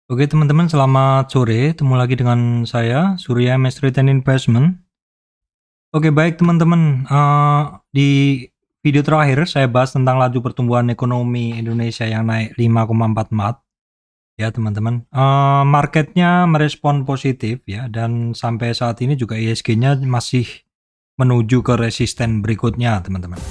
Oke teman-teman, selamat sore. Ketemu lagi dengan saya, Surya MS Trade and Investment. Oke baik teman-teman, di video terakhir saya bahas tentang laju pertumbuhan ekonomi Indonesia yang naik 5,44 ya teman-teman. Marketnya merespon positif ya, dan sampai saat ini juga ISG-nya masih menuju ke resisten berikutnya teman-teman.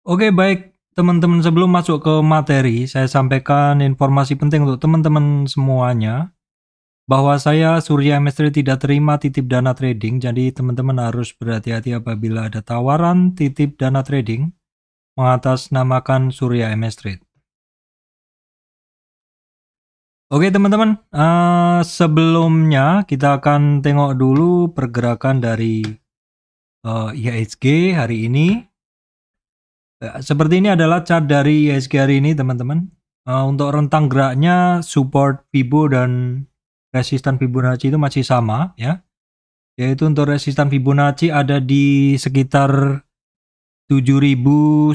Oke baik teman-teman, sebelum masuk ke materi, saya sampaikan informasi penting untuk teman-teman semuanya, bahwa saya Surya MS Trade tidak terima titip dana trading, jadi teman-teman harus berhati-hati apabila ada tawaran titip dana trading mengatasnamakan Surya MS Trade. Oke teman-teman, sebelumnya kita akan tengok dulu pergerakan dari IHSG hari ini. Seperti ini adalah chart dari IHSG hari ini teman-teman. Untuk rentang geraknya, support Fibo dan resistan Fibonacci itu masih sama ya. Yaitu untuk resistan Fibonacci ada di sekitar 7110.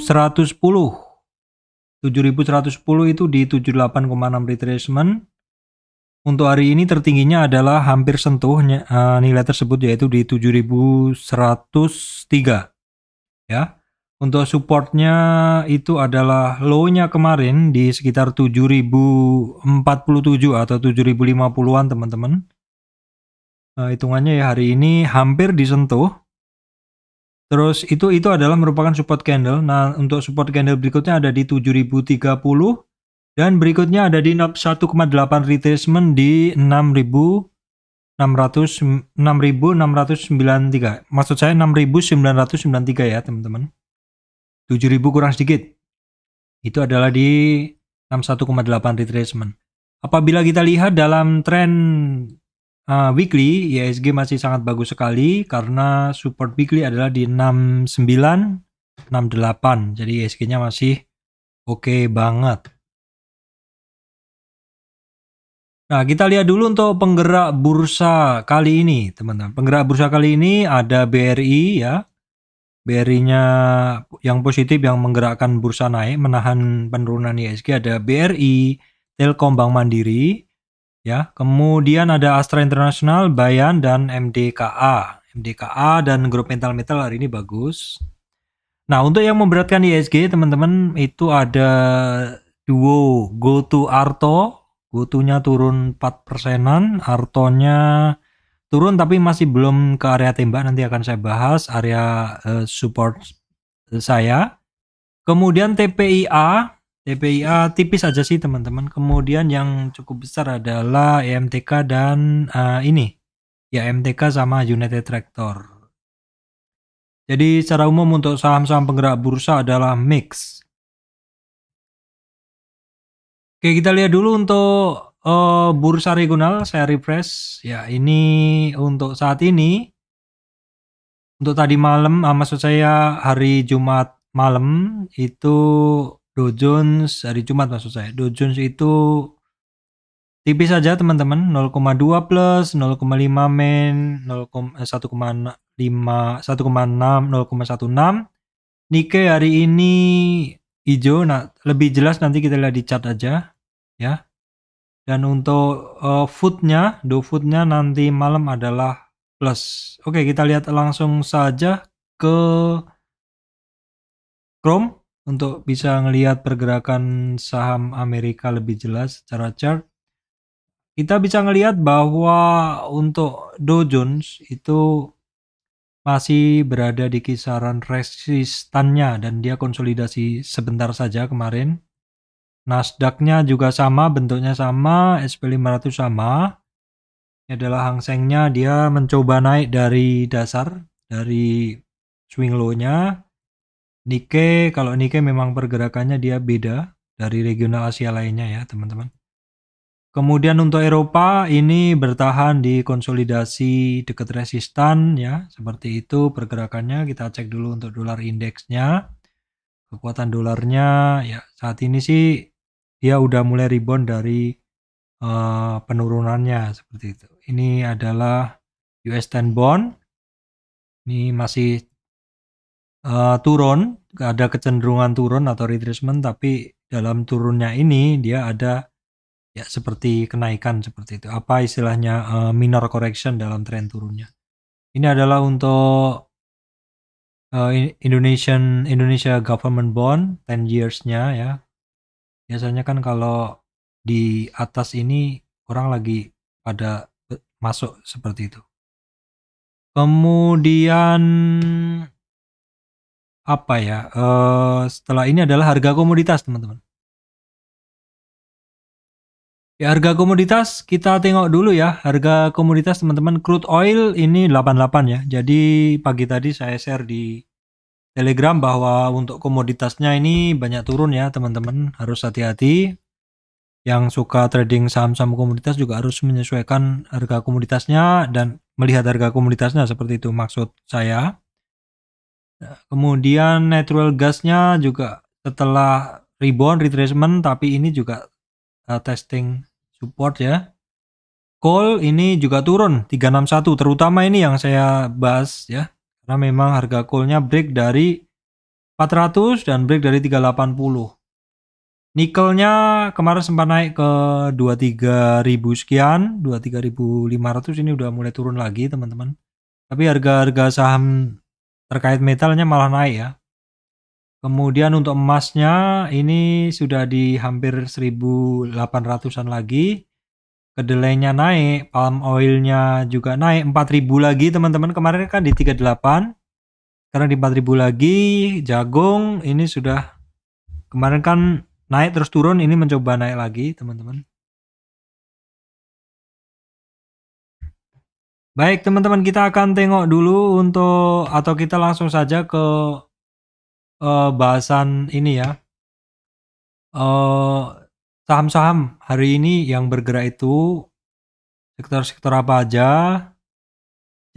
7110 itu di 78,6 retracement. Untuk hari ini tertingginya adalah hampir sentuh nilai tersebut, yaitu di 7103 ya. Untuk supportnya itu adalah low-nya kemarin di sekitar 7047 atau 7050-an teman-teman. Hitungannya ya hari ini hampir disentuh. Terus itu adalah merupakan support candle. Nah, untuk support candle berikutnya ada di 7030 dan berikutnya ada di 1,8 retracement di 6693. Maksud saya 6993 ya, teman-teman. 7000 kurang sedikit. Itu adalah di 61,8 retracement. Apabila kita lihat dalam tren weekly, IHSG masih sangat bagus sekali karena support weekly adalah di 6968. Jadi IHSG-nya masih oke banget. Nah, kita lihat dulu untuk penggerak bursa kali ini, teman-teman. Penggerak bursa kali ini ada BRI ya. BRI-nya yang positif yang menggerakkan bursa naik, menahan penurunan IHSG ada BRI, Telkom, Bank Mandiri, ya. Kemudian ada Astra International, Bayan, dan MDKA. MDKA dan grup metal-metal hari ini bagus. Nah, untuk yang memberatkan IHSG, teman-teman, itu ada duo GoTo Arto. GoTo-nya turun 4%-an, Arto-nya turun tapi masih belum ke area tembak, nanti akan saya bahas area support saya. Kemudian TPIA tipis aja sih teman-teman. Kemudian yang cukup besar adalah EMTK dan ini ya, EMTK sama United Tractor. Jadi secara umum untuk saham-saham penggerak bursa adalah mix. Oke, kita lihat dulu untuk bursa regional, saya refresh. Ya, ini untuk saat ini. Untuk tadi malam, maksud saya hari Jumat malam itu Dow Jones, hari Jumat maksud saya, Dow Jones itu tipis saja teman-teman, 0,2 plus, 0,5 min, 1,5, 1,6, 0,16. Nikkei hari ini hijau. Nah, lebih jelas nanti kita lihat di chart aja ya. Dan untuk footnya, Dow footnya nanti malam adalah plus. Oke, kita lihat langsung saja ke Chrome untuk bisa ngelihat pergerakan saham Amerika lebih jelas secara chart. Kita bisa ngelihat bahwa untuk Dow Jones itu masih berada di kisaran resistannya dan dia konsolidasi sebentar saja kemarin. Nasdaq-nya juga sama, bentuknya sama, SP500 sama. Ini adalah Hang Seng-nya, dia mencoba naik dari dasar, dari swing low-nya. Nikkei, kalau Nikkei memang pergerakannya dia beda dari regional Asia lainnya ya teman-teman. Kemudian untuk Eropa ini bertahan di konsolidasi dekat resistan ya, seperti itu pergerakannya. Kita cek dulu untuk dolar indeksnya. Kekuatan dolarnya ya saat ini sih dia udah mulai rebound dari penurunannya seperti itu. Ini adalah US 10 bond. Ini masih turun, ada kecenderungan turun atau retracement, tapi dalam turunnya ini dia ada ya seperti kenaikan seperti itu. Apa istilahnya minor correction dalam tren turunnya. Ini adalah untuk Indonesia Government Bond 10 years-nya ya. Biasanya kan kalau di atas ini orang lagi pada masuk seperti itu. Kemudian apa ya? Setelah ini adalah harga komoditas, teman-teman. Ya, harga komoditas kita tengok dulu ya. Harga komoditas teman-teman, crude oil ini 88 ya. Jadi pagi tadi saya share di Telegram bahwa untuk komoditasnya ini banyak turun ya, teman-teman. Harus hati-hati. Yang suka trading saham-saham komoditas juga harus menyesuaikan harga komoditasnya dan melihat harga komoditasnya, seperti itu maksud saya. Kemudian natural gasnya juga setelah rebound retracement, tapi ini juga testing support ya. Coal ini juga turun 361, terutama ini yang saya bahas ya. Karena memang harga coalnya break dari 400 dan break dari 380. Nikelnya kemarin sempat naik ke 23.000 sekian, 23.500, ini udah mulai turun lagi teman-teman. Tapi harga-harga saham terkait metalnya malah naik ya. Kemudian untuk emasnya ini sudah di hampir 1.800-an lagi. Kedelainya naik, palm oilnya juga naik 4.000 lagi teman-teman. Kemarin kan di 38, sekarang di 4.000 lagi. Jagung ini sudah kemarin kan naik terus turun, ini mencoba naik lagi teman-teman. Baik teman-teman, kita akan tengok dulu untuk, atau kita langsung saja ke bahasan ini ya. Saham-saham hari ini yang bergerak itu sektor-sektor apa aja.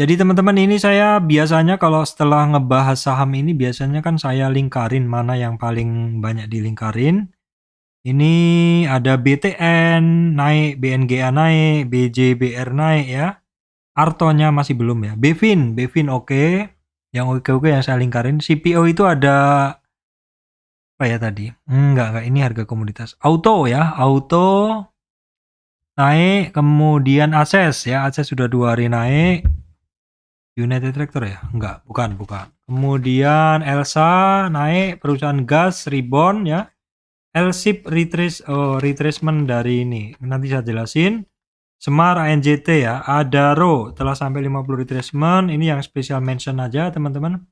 Jadi teman-teman, ini saya biasanya kalau setelah ngebahas saham ini biasanya kan saya lingkarin mana yang paling banyak dilingkarin. Ini ada BTN naik, BNGA naik, BJBR naik ya. Artonya masih belum ya. Bevin oke. Yang oke yang saya lingkarin. CPO itu ada apa ya tadi? Enggak, ini harga komoditas. Auto ya, auto naik, kemudian Ases ya, Ases sudah 2 hari naik. United Tractor ya? Enggak, bukan. Kemudian Elsa naik, perusahaan gas rebound ya. Lsip retracement dari ini. Nanti saya jelasin. Semar ANJT ya, Adaro telah sampai 50 retracement. Ini yang special mention aja teman-teman.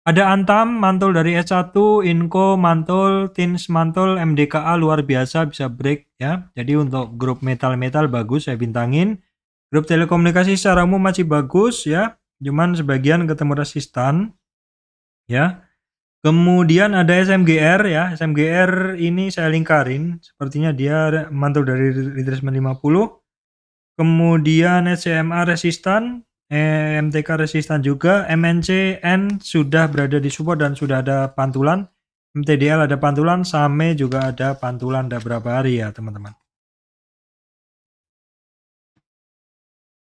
Ada Antam, mantul dari S1, Inco, mantul, Tins, mantul, MDKA luar biasa bisa break ya. Jadi untuk grup metal-metal bagus saya bintangin. Grup telekomunikasi secara umum masih bagus ya. Cuman sebagian ketemu resistan ya. Kemudian ada SMGR ya. SMGR ini saya lingkarin. Sepertinya dia mantul dari retracement 50. Kemudian SCMA resistan. MTK resistan juga, MNCN sudah berada di support dan sudah ada pantulan, MTDL ada pantulan, SAME juga ada pantulan, ada berapa hari ya teman-teman.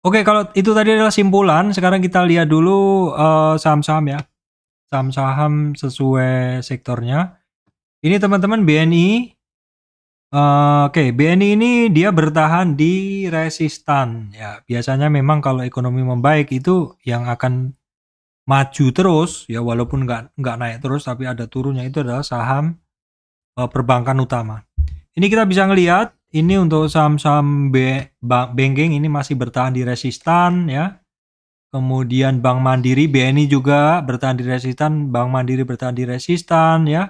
Oke, kalau itu tadi adalah simpulan, sekarang kita lihat dulu saham-saham ya, saham-saham sesuai sektornya. Ini teman-teman BNI. Oke, BNI ini dia bertahan di resistan ya. Biasanya memang kalau ekonomi membaik itu yang akan maju terus ya, walaupun nggak naik terus tapi ada turunnya, itu adalah saham perbankan utama. Ini kita bisa ngelihat ini untuk saham-saham banking ini masih bertahan di resistan ya. Kemudian Bank Mandiri, BNI juga bertahan di resistan, Bank Mandiri bertahan di resistan ya.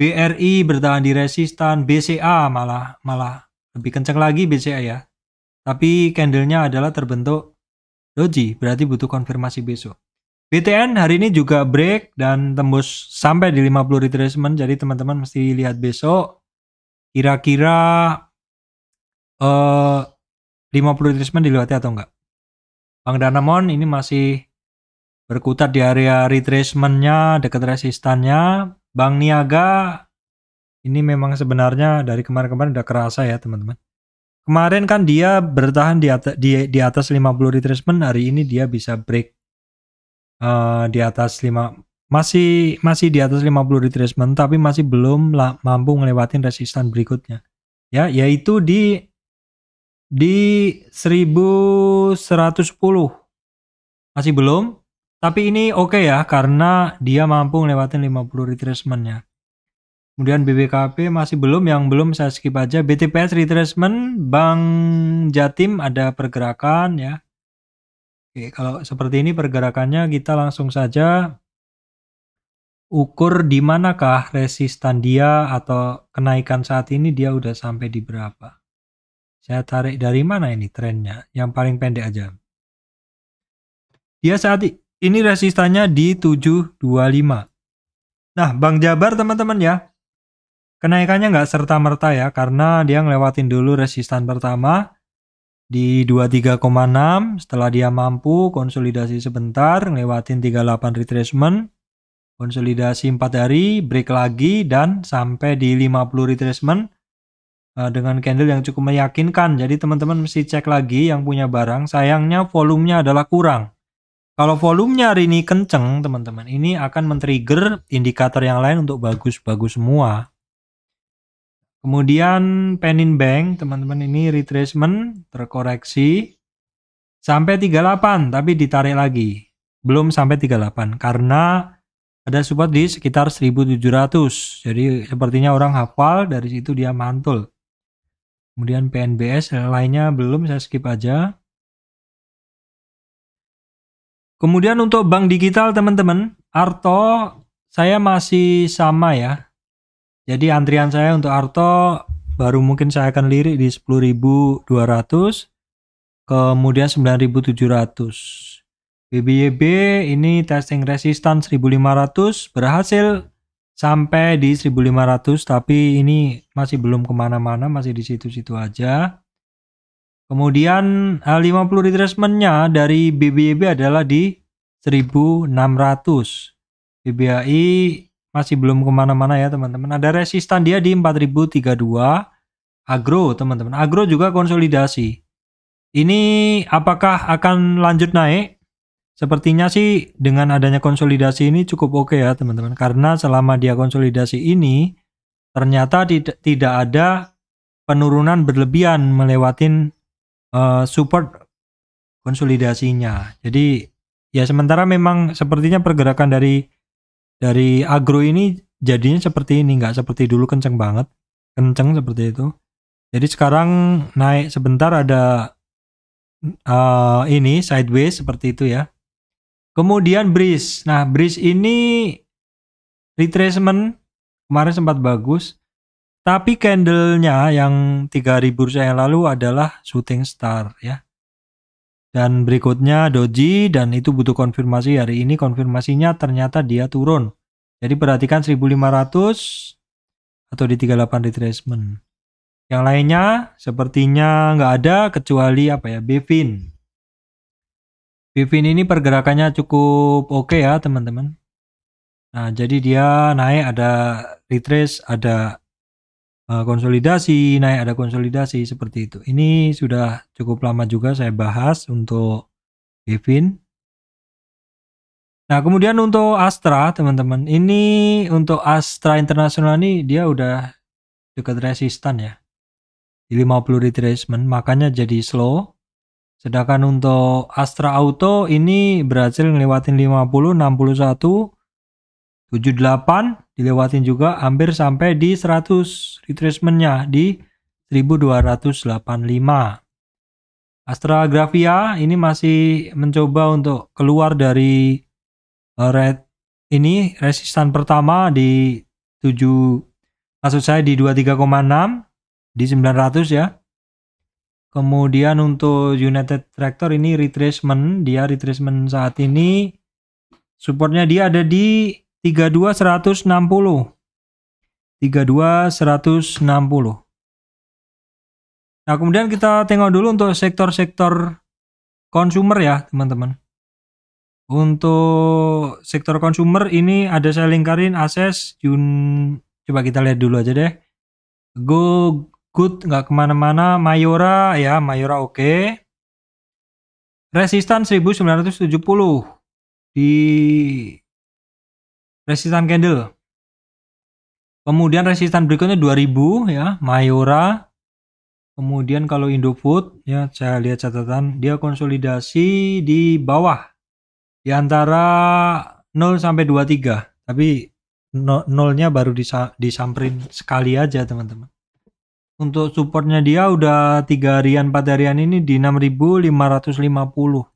BRI bertahan di resistan, BCA malah lebih kencang lagi BCA ya. Tapi candlenya adalah terbentuk doji, berarti butuh konfirmasi besok. BTN hari ini juga break dan tembus sampai di 50 retracement, jadi teman-teman mesti lihat besok kira-kira 50 retracement dilewati atau enggak. Bank Danamon ini masih berkutat di area retracementnya dekat resistannya. Bank Niaga ini memang sebenarnya dari kemarin-kemarin udah kerasa ya teman-teman. Kemarin kan dia bertahan di atas 50 retracement, hari ini dia bisa break di atas masih di atas 50 retracement tapi masih belum mampu ngelewatin resistan berikutnya. Ya, yaitu di 1110. Masih belum, tapi ini oke ya karena dia mampu ngelewatin 50 retracement-nya. Kemudian BBKP masih belum, yang belum saya skip aja. BTPS retracement, Bank Jatim ada pergerakan ya. Oke, kalau seperti ini pergerakannya kita langsung saja ukur di manakah resistan dia atau kenaikan saat ini dia udah sampai di berapa. Saya tarik dari mana ini trennya? Yang paling pendek aja. Dia saat ini resistannya di 725. Nah, Bank Jabar teman-teman ya. Kenaikannya nggak serta-merta ya, karena dia ngelewatin dulu resistan pertama di 23,6. Setelah dia mampu konsolidasi sebentar, ngelewatin 38 retracement. Konsolidasi 4 hari, break lagi, dan sampai di 50 retracement dengan candle yang cukup meyakinkan. Jadi teman-teman mesti cek lagi yang punya barang. Sayangnya volumenya adalah kurang. Kalau volumenya hari ini kenceng teman-teman, ini akan men-trigger indikator yang lain untuk bagus-bagus semua. Kemudian Penin Bank teman-teman, ini retracement terkoreksi sampai 38 tapi ditarik lagi. Belum sampai 38 karena ada support di sekitar 1700. Jadi sepertinya orang hafal, dari situ dia mantul. Kemudian PNBS lainnya belum, saya skip aja. Kemudian untuk bank digital teman-teman, Arto saya masih sama ya. Jadi antrian saya untuk Arto baru mungkin saya akan lirik di 10.200, kemudian 9.700. BBYB ini testing resistan 1.500, berhasil sampai di 1.500, tapi ini masih belum kemana-mana, masih di situ-situ aja. Kemudian 50 retracement-nya dari BBYB adalah di 1.600. BBHI masih belum kemana-mana ya teman-teman. Ada resistan dia di 4.032. Agro teman-teman, Agro juga konsolidasi. Ini apakah akan lanjut naik? Sepertinya sih dengan adanya konsolidasi ini cukup oke ya teman-teman. Karena selama dia konsolidasi ini ternyata tidak ada penurunan berlebihan melewatin support konsolidasinya. Jadi ya sementara memang sepertinya pergerakan dari agro ini jadinya seperti ini, nggak seperti dulu kenceng seperti itu. Jadi sekarang naik sebentar ada ini sideways seperti itu ya. Kemudian Breeze. Nah, Breeze ini retracement kemarin sempat bagus, tapi candlenya yang 3 hari bursa yang lalu adalah shooting star ya. Dan berikutnya doji, dan itu butuh konfirmasi. Hari ini konfirmasinya ternyata dia turun. Jadi perhatikan 1.500 atau di 38 retracement. Yang lainnya sepertinya nggak ada kecuali apa ya, Bevin. Bevin ini pergerakannya cukup oke ya teman-teman. Nah, jadi dia naik, ada retrace, ada konsolidasi, naik, ada konsolidasi seperti itu. Ini sudah cukup lama juga saya bahas untuk Bevin. Nah, kemudian untuk Astra teman-teman, ini untuk Astra Internasional ini dia udah dekat resistan ya. Di 50 retracement, makanya jadi slow. Sedangkan untuk Astra Auto ini berhasil ngelewatin 50, 61, 78, dilewatin juga hampir sampai di 100 retracement-nya di 1285. Astra Gravia ini masih mencoba untuk keluar dari ini resistan pertama di 7, maksud saya di 23,6, di 900 ya. Kemudian untuk United Tractor ini retracement, dia retracement saat ini supportnya dia ada di 32.160. 32.160. Nah, kemudian kita tengok dulu untuk sektor-sektor consumer ya, teman-teman. Untuk sektor consumer ini ada saya lingkarin Access, coba kita lihat dulu aja deh. Good, nggak kemana-mana. Mayora ya, Mayora oke. Resistan 1970 di resistan candle. Kemudian resistan berikutnya 2000 ya, Mayora. Kemudian kalau Indofood ya, saya lihat catatan dia konsolidasi di bawah di antara 0 sampai 23. Tapi nolnya baru disamperin sekali aja, teman-teman. Untuk supportnya dia udah 3 harian 4 harian ini di 6.550.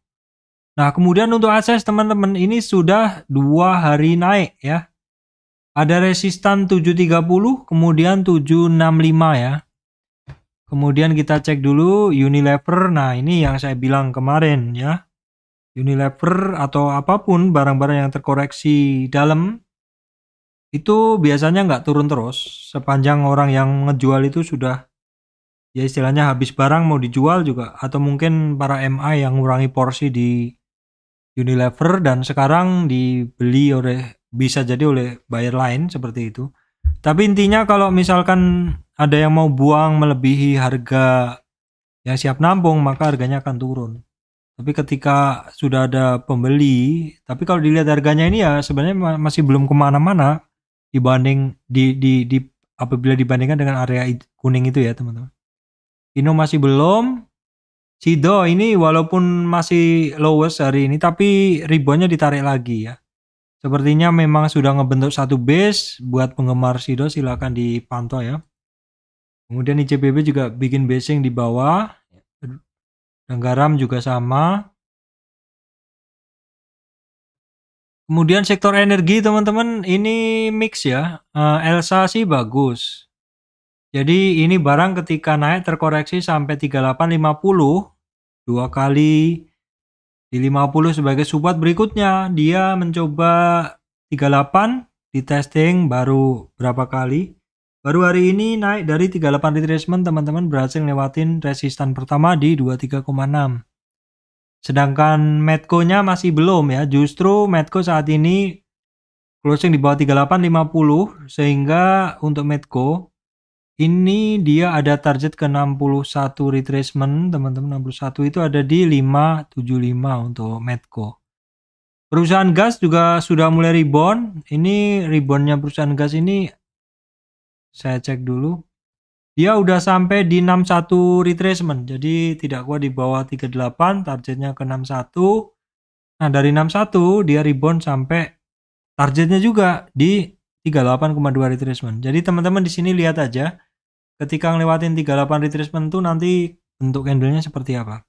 Nah, kemudian untuk akses teman-teman ini sudah 2 hari naik ya. Ada resistan 730, kemudian 765 ya. Kemudian kita cek dulu Unilever. Nah, ini yang saya bilang kemarin ya. Unilever atau apapun barang-barang yang terkoreksi dalam itu biasanya nggak turun terus sepanjang orang yang ngejual itu sudah ya istilahnya habis barang mau dijual juga, atau mungkin para MA yang ngurangi porsi di Unilever dan sekarang dibeli bisa jadi oleh buyer lain seperti itu. Tapi intinya kalau misalkan ada yang mau buang melebihi harga yang siap nampung, maka harganya akan turun. Tapi ketika sudah ada pembeli, tapi kalau dilihat harganya ini ya sebenarnya masih belum kemana-mana dibanding apabila dibandingkan dengan area kuning itu ya, teman-teman. Ino masih belum. Sido ini walaupun masih lowest hari ini, tapi reboundnya ditarik lagi ya. Sepertinya memang sudah ngebentuk satu base. Buat penggemar Sido silakan dipantau ya. Kemudian ICBP juga bikin basing di bawah. Dan garam juga sama. Kemudian sektor energi teman-teman ini mix ya. Elsa sih bagus. Jadi ini barang ketika naik terkoreksi sampai 3850. 2 kali di 50 sebagai support, berikutnya dia mencoba 38 di testing baru berapa kali. Baru hari ini naik dari 38 retracement, teman-teman berhasil lewatin resistan pertama di 23,6. Sedangkan Medco-nya masih belum ya. Justru Medco saat ini closing di bawah 3850 sehingga untuk Medco ini dia ada target ke 61 retracement, teman-teman. 61 itu ada di 575 untuk Medco. Perusahaan gas juga sudah mulai rebound. Ini reboundnya perusahaan gas ini saya cek dulu. Dia udah sampai di 61 retracement. Jadi tidak kuat di bawah 38, targetnya ke 61. Nah, dari 61 dia rebound sampai targetnya juga di 38,2 retracement. Jadi teman-teman di sini lihat aja. Ketika ngelewatin 38 retracement itu nanti bentuk candlenya seperti apa.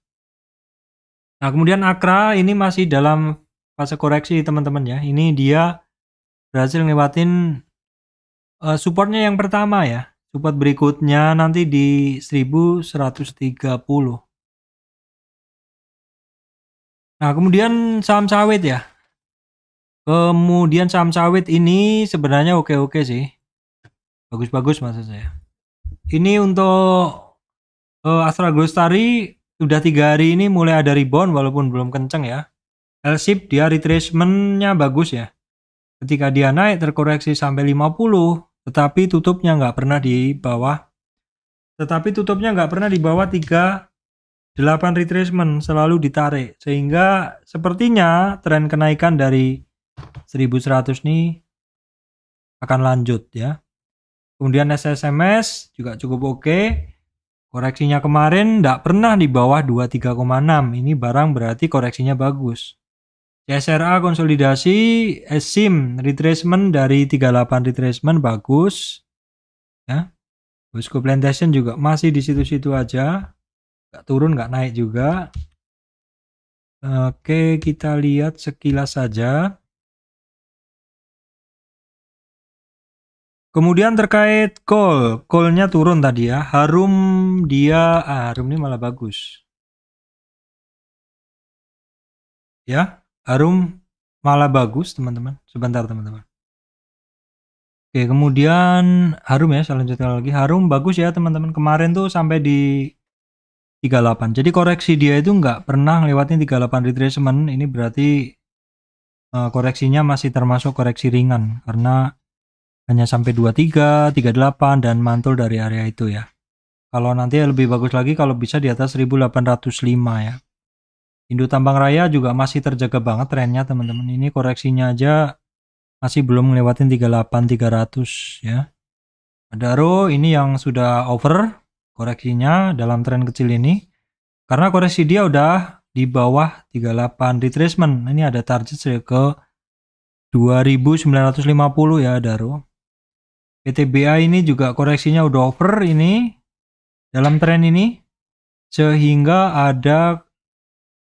Nah, kemudian Akra ini masih dalam fase koreksi teman-teman ya. Ini dia berhasil ngelewatin supportnya yang pertama ya. Support berikutnya nanti di 1130. Nah, kemudian saham sawit ya. Kemudian saham sawit ini sebenarnya oke-oke sih. Bagus-bagus maksud saya. Ini untuk Astra Glostari sudah 3 hari ini mulai ada rebound walaupun belum kenceng ya. L-ship dia retracement-nya bagus ya. Ketika dia naik terkoreksi sampai 50, tetapi tutupnya nggak pernah di bawah. Tetapi tutupnya nggak pernah di bawah 38 retracement, selalu ditarik. Sehingga sepertinya tren kenaikan dari 1100 nih akan lanjut ya. Kemudian SSMS juga cukup oke. Koreksinya kemarin tidak pernah di bawah 23,6. Ini barang berarti koreksinya bagus. CSRA konsolidasi, SIM retracement dari 38 retracement bagus. Ya. Bosco Plantation juga masih di situ-situ aja. Nggak turun, nggak naik juga. Oke, kita lihat sekilas saja. Kemudian terkait call-nya turun tadi ya. Harum ini malah bagus. Ya, Harum malah bagus teman-teman. Sebentar teman-teman. Oke, kemudian Harum ya, selanjutnya lagi. Harum bagus ya teman-teman. Kemarin tuh sampai di 38. Jadi koreksi dia itu nggak pernah lewatin 38 retracement. Ini berarti koreksinya masih termasuk koreksi ringan. Karena hanya sampai 23, 38 dan mantul dari area itu ya. Kalau nanti lebih bagus lagi kalau bisa di atas 1805 ya. Indo Tambang Raya juga masih terjaga banget trennya teman-teman. Ini koreksinya aja masih belum ngelewatin 38.300 ya. Adaro ini yang sudah over koreksinya dalam tren kecil ini. Karena koreksi dia udah di bawah 38 retracement. Ini ada target ke 2950 ya Adaro. PTBA ini juga koreksinya udah over ini dalam tren ini. Sehingga ada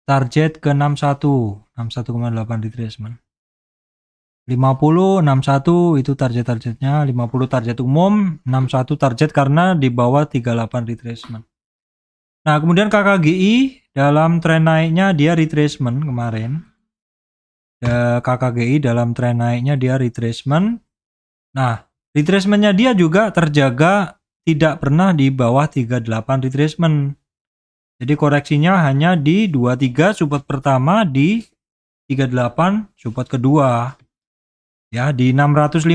target ke 61, 61,8 retracement. 50, 61 itu target-targetnya, 50 target umum, 61 target karena di bawah 38 retracement. Nah, kemudian KKGI dalam tren naiknya dia retracement kemarin. KKGI dalam tren naiknya dia retracement. Nah, retracementnya dia juga terjaga tidak pernah di bawah 38 retracement. Jadi koreksinya hanya di 23 support pertama, di 38 support kedua. Ya, di 650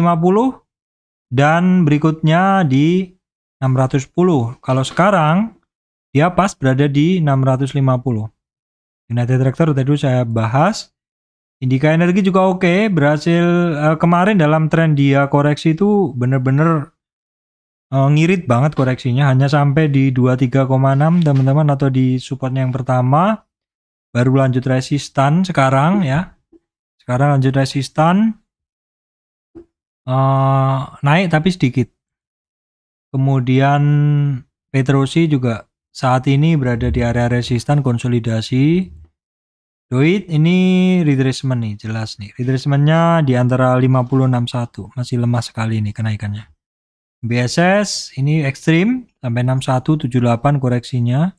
dan berikutnya di 610. Kalau sekarang dia pas berada di 650. United Tractor tadi saya bahas. Indika Energi juga oke, berhasil kemarin dalam tren dia koreksi itu bener-bener ngirit banget koreksinya, hanya sampai di 23,6 teman-teman, atau di supportnya yang pertama, baru lanjut resistan sekarang ya. Sekarang lanjut resistan, naik tapi sedikit. Kemudian Petrosi juga saat ini berada di area resistan konsolidasi. Doit ini retracement nih, jelas nih. Retracementnya di antara 50-61, masih lemah sekali nih kenaikannya. BSS ini ekstrim sampai 6178 koreksinya.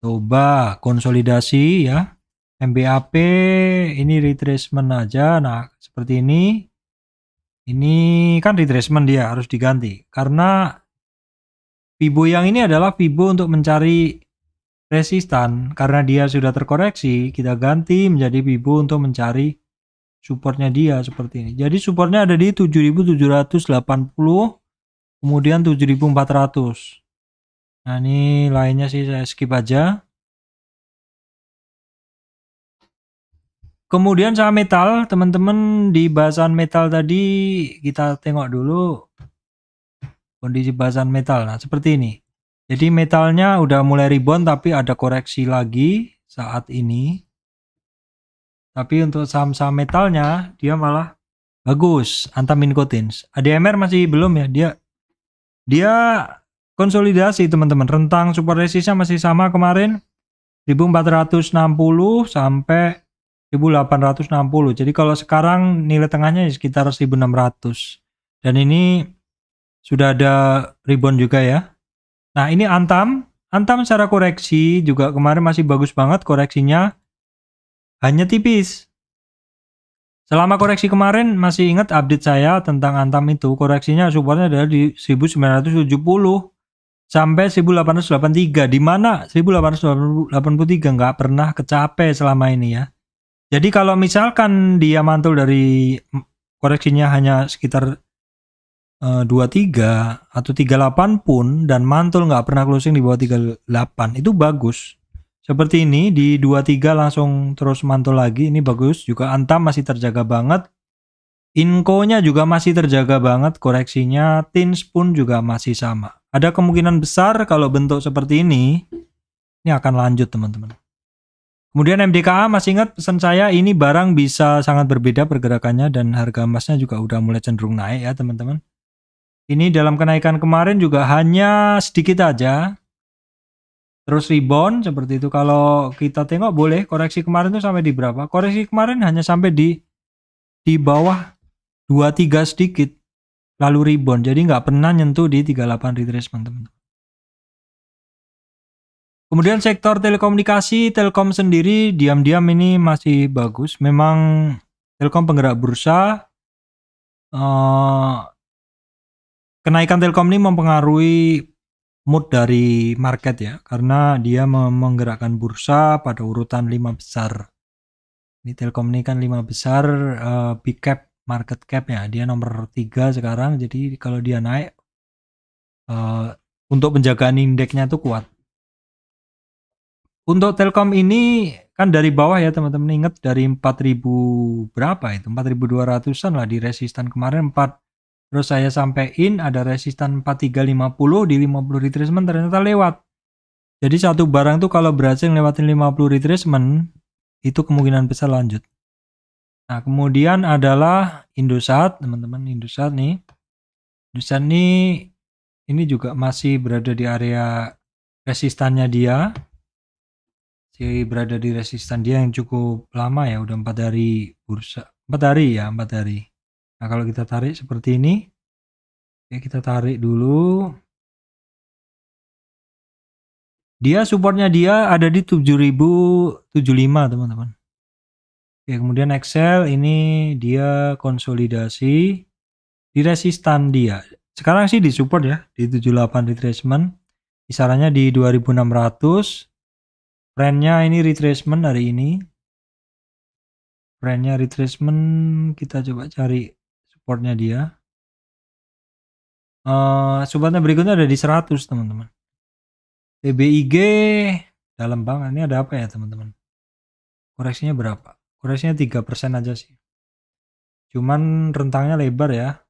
Coba konsolidasi ya. MBAP ini retracement aja. Nah, seperti ini. Ini kan retracement dia harus diganti karena Fibo yang ini adalah Fibo untuk mencari resistan. Karena dia sudah terkoreksi, kita ganti menjadi Fibo untuk mencari supportnya dia seperti ini. Jadi supportnya ada di 7780, kemudian 7400. Nah, ini lainnya sih saya skip aja. Kemudian saham metal, teman-teman, di bahasan metal tadi kita tengok dulu kondisi bahasan metal. Nah, seperti ini. Jadi metalnya udah mulai rebound tapi ada koreksi lagi saat ini. Tapi untuk saham-saham metalnya dia malah bagus. Antam Incotins. ADMR masih belum ya. Dia konsolidasi teman-teman. Rentang support resistnya masih sama kemarin 1460 sampai 1860. Jadi kalau sekarang nilai tengahnya sekitar 1600. Dan ini sudah ada rebound juga ya. Nah, ini Antam secara koreksi juga kemarin masih bagus banget koreksinya. Hanya tipis. Selama koreksi kemarin masih ingat update saya tentang Antam itu, koreksinya supportnya adalah di 1970 sampai 1883, di mana 1883 nggak pernah kecapai selama ini ya. Jadi kalau misalkan dia mantul dari koreksinya hanya sekitar 23 atau 38 pun dan mantul nggak pernah closing di bawah 38, itu bagus. Seperti ini di 23 langsung terus mantul lagi, ini bagus. Juga Antam masih terjaga banget. Inco-nya juga masih terjaga banget koreksinya. Tins pun juga masih sama. Ada kemungkinan besar kalau bentuk seperti ini akan lanjut teman-teman. Kemudian MDKA, masih ingat pesan saya, ini barang bisa sangat berbeda pergerakannya dan harga emasnya juga udah mulai cenderung naik ya teman-teman. Ini dalam kenaikan kemarin juga hanya sedikit aja. Terus rebound seperti itu. Kalau kita tengok boleh koreksi kemarin tuh sampai di berapa? Koreksi kemarin hanya sampai di bawah 23 sedikit. Lalu rebound. Jadi nggak pernah nyentuh di 38 retracement teman-teman. Kemudian sektor telekomunikasi, Telkom sendiri diam-diam ini masih bagus. Memang Telkom penggerak bursa. Kenaikan Telkom ini mempengaruhi mood dari market ya, karena dia menggerakkan bursa pada urutan 5 besar. Ini Telkom ini kan 5 besar big cap market cap ya, dia nomor 3 sekarang. Jadi kalau dia naik untuk penjagaan indeksnya itu kuat. Untuk Telkom ini kan dari bawah ya teman-teman, ingat dari 4000 berapa itu, 4200-an lah di resistan kemarin 4. Terus saya sampein ada resistan 4350 di 50 retracement ternyata lewat. Jadi satu barang tuh kalau berhasil lewatin 50 retracement itu kemungkinan besar lanjut. Nah, kemudian adalah Indosat, teman-teman. Indosat nih. Indosat nih ini juga masih berada di area resistannya dia. Masih berada di resistan dia yang cukup lama ya, udah 4 hari bursa. 4 hari ya, 4 hari. Nah, kalau kita tarik seperti ini. Oke, kita tarik dulu. Dia supportnya dia ada di 7075 teman-teman. Oke, kemudian Excel ini dia konsolidasi di resistan dia. Sekarang sih di support ya, di 78 retracement. Kisarannya di 2600. Trendnya ini retracement hari ini. Trendnya retracement, kita coba cari supportnya dia. Supportnya berikutnya ada di 100 teman-teman. TBIG dalam banget. Ini ada apa ya teman-teman? Koreksinya berapa? Koreksinya 3% aja sih. Cuman rentangnya lebar ya.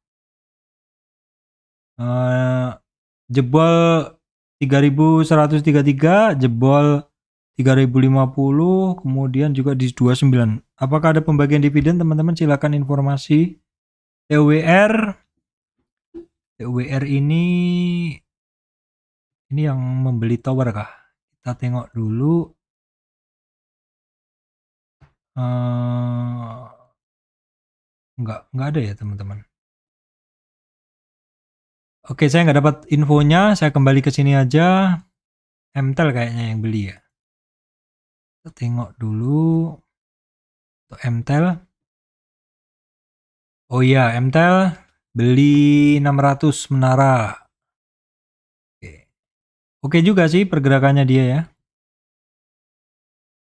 Jebol 3133, jebol 3050, kemudian juga di 29. Apakah ada pembagian dividen teman-teman? Silakan informasi. TWR ini yang membeli tower kah? Kita tengok dulu. Enggak ada ya teman-teman. Oke, saya nggak dapat infonya. Saya kembali ke sini aja. MTEL kayaknya yang beli ya. Kita tengok dulu. Untuk MTEL. Oh iya, MTEL beli 600 menara. Oke juga sih pergerakannya dia ya.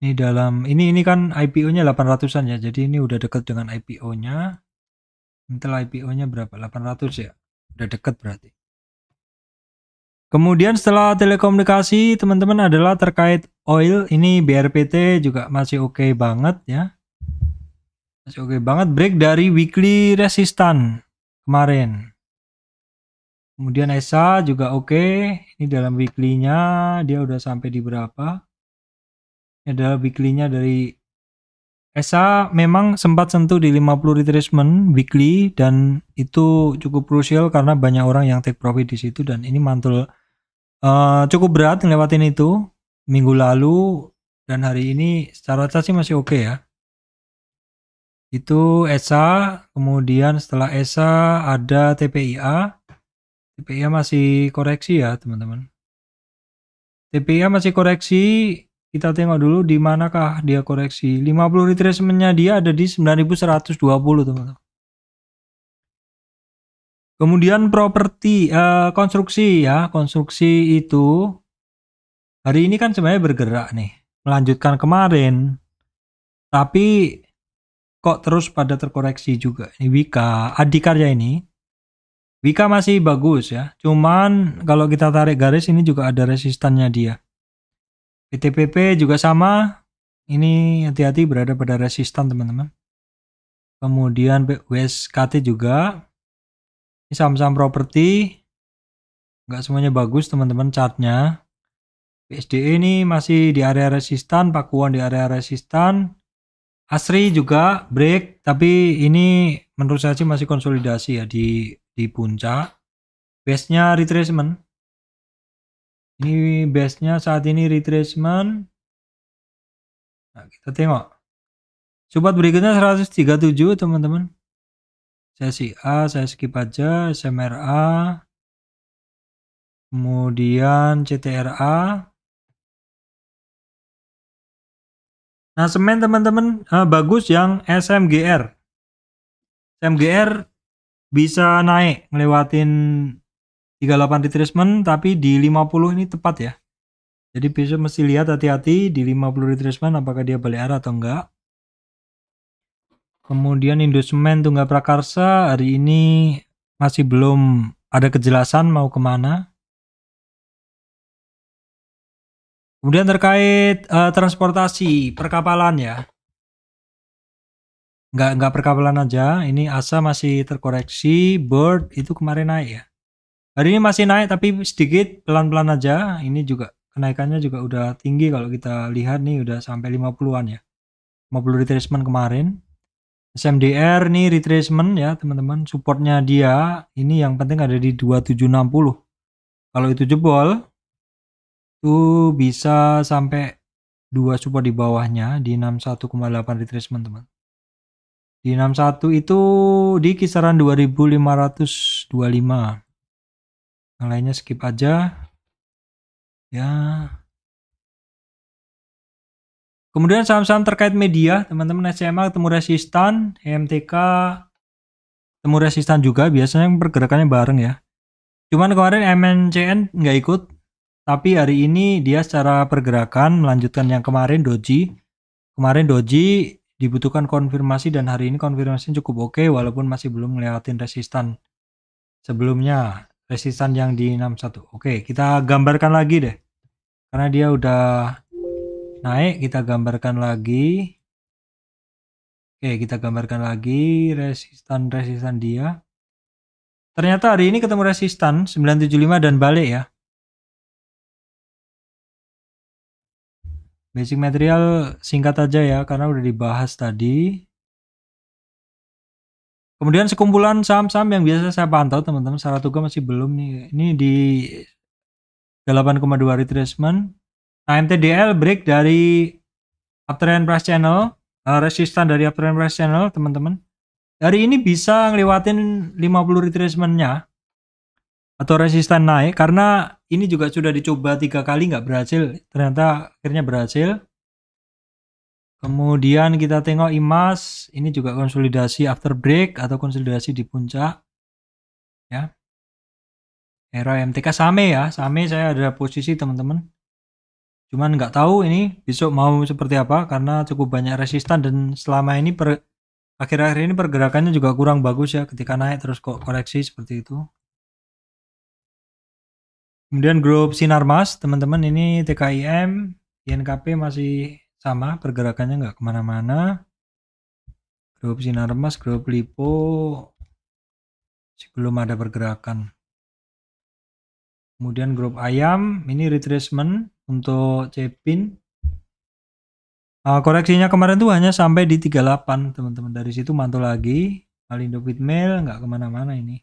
Ini dalam ini kan IPO-nya 800-an ya. Jadi ini udah dekat dengan IPO-nya. MTEL IPO-nya berapa? 800 ya. Udah dekat berarti. Kemudian setelah telekomunikasi teman-teman adalah terkait oil. Ini BRPT juga masih oke banget ya. Masih oke banget. Break dari weekly resistan kemarin. Kemudian ESA juga oke. Ini dalam weekly-nya dia udah sampai di berapa? Ini adalah weekly-nya dari ESA memang sempat sentuh di 50 retracement weekly dan itu cukup krusial karena banyak orang yang take profit di situ dan ini mantul cukup berat ngelewatin itu minggu lalu dan hari ini secara cat sih masih oke ya. Itu ESA, kemudian setelah ESA ada TPIA. TPIA masih koreksi ya teman-teman. TPIA masih koreksi. Kita tengok dulu di manakah dia koreksi. 50 retracement-nya dia ada di 9120 teman-teman. Kemudian properti konstruksi ya. Konstruksi itu hari ini kan sebenarnya bergerak nih. Melanjutkan kemarin. Tapi kok terus pada terkoreksi juga. Ini Wika, Adikarya ini. Wika masih bagus ya. Cuman kalau kita tarik garis ini juga ada resistannya dia. PTPP juga sama. Ini hati-hati berada pada resistan teman-teman. Kemudian WSKT juga. Ini saham-saham properti. Nggak semuanya bagus teman-teman chartnya. BSDE ini masih di area resistan. Pakuan di area resistan. Asri juga break. Tapi ini menurut saya sih masih konsolidasi ya di puncak. Base-nya retracement. Ini base-nya saat ini retracement. Nah, kita tengok. Support berikutnya 137 teman-teman. Sesi A saya skip aja, SMRA. Kemudian CTRA. Nah, semen teman-teman bagus yang SMGR. SMGR bisa naik ngelewatin 38 retracement tapi di 50 ini tepat ya. Jadi besok mesti lihat hati-hati di 50 retracement apakah dia balik arah atau enggak. Kemudian Indosemen Tunggal Prakarsa hari ini masih belum ada kejelasan mau kemana. Kemudian terkait transportasi perkapalan ya. Nggak perkapalan aja, ini ASA masih terkoreksi, Bird itu kemarin naik ya. Hari ini masih naik tapi sedikit, pelan-pelan aja. Ini juga kenaikannya juga udah tinggi kalau kita lihat nih, udah sampai 50-an ya. 50 retracement kemarin. SMDR nih retracement ya teman-teman, supportnya dia ini yang penting ada di 2760. Kalau itu jebol tuh bisa sampai 2 support di bawahnya di 61,8 retracement teman. Di 61 itu di kisaran 2525. Yang lainnya skip aja ya. Kemudian saham-saham terkait media teman-teman, SMA ketemu resistan, MTK ketemu resistan juga, biasanya pergerakannya bareng ya. Cuman kemarin MNCN nggak ikut, tapi hari ini dia secara pergerakan melanjutkan yang kemarin doji. Kemarin doji dibutuhkan konfirmasi dan hari ini konfirmasinya cukup oke walaupun masih belum ngelewatin resistan sebelumnya, resistan yang di 61. Oke, kita gambarkan lagi deh. Karena dia udah naik, kita gambarkan lagi. Oke, kita gambarkan lagi resistan dia. Ternyata hari ini ketemu resistan 975 dan balik ya. Basic material singkat aja ya karena udah dibahas tadi. Kemudian sekumpulan saham-saham yang biasa saya pantau teman-teman, Saratoga masih belum nih. Ini di 8,2 retracement. Nah, MTDL break dari uptrend price channel, resistan dari uptrend price channel teman-teman. Hari ini bisa ngelewatin 50 retracement-nya atau resistan naik karena ini juga sudah dicoba 3 kali nggak berhasil, ternyata akhirnya berhasil. Kemudian kita tengok IMAS, ini juga konsolidasi after break atau konsolidasi di puncak ya. Era MTK Same ya, Same saya ada posisi teman-teman. Cuman nggak tahu ini besok mau seperti apa karena cukup banyak resistan dan selama ini akhir-akhir ini pergerakannya juga kurang bagus ya, ketika naik terus kok koreksi seperti itu. Kemudian grup Sinarmas teman-teman, ini TKIM, INKP masih sama pergerakannya nggak kemana-mana. Grup Sinarmas, grup Lipo belum ada pergerakan. Kemudian grup Ayam ini retracement untuk Cepin. Koreksinya kemarin tuh hanya sampai di 38 teman-teman, dari situ mantul lagi. Alindo Bitmail nggak kemana-mana ini.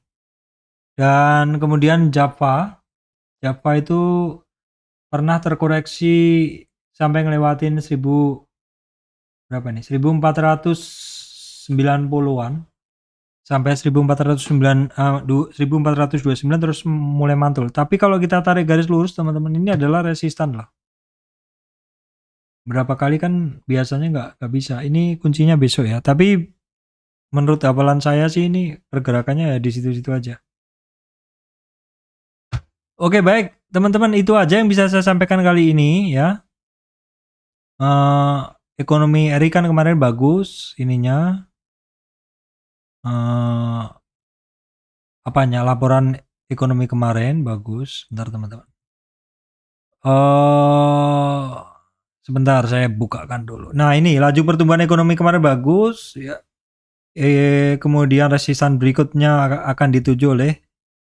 Dan kemudian Java itu pernah terkoreksi sampai ngelewatin 1490-an sampai 1429 terus mulai mantul. Tapi kalau kita tarik garis lurus teman-teman, ini adalah resistan lah. Berapa kali kan biasanya nggak bisa. Ini kuncinya besok ya. Tapi menurut hafalan saya sih ini pergerakannya ya di situ-situ aja. Oke, baik teman-teman, itu aja yang bisa saya sampaikan kali ini ya. Ekonomi RI kan kemarin bagus ininya. Laporan ekonomi kemarin bagus. Bentar teman-teman. Sebentar saya bukakan dulu. Nah, ini laju pertumbuhan ekonomi kemarin bagus ya. Kemudian resistan berikutnya akan dituju oleh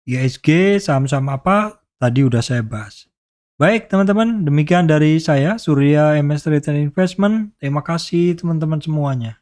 ISG, saham-saham apa tadi udah saya bahas. Baik teman-teman, demikian dari saya Surya MS Trade and Investment. Terima kasih teman-teman semuanya.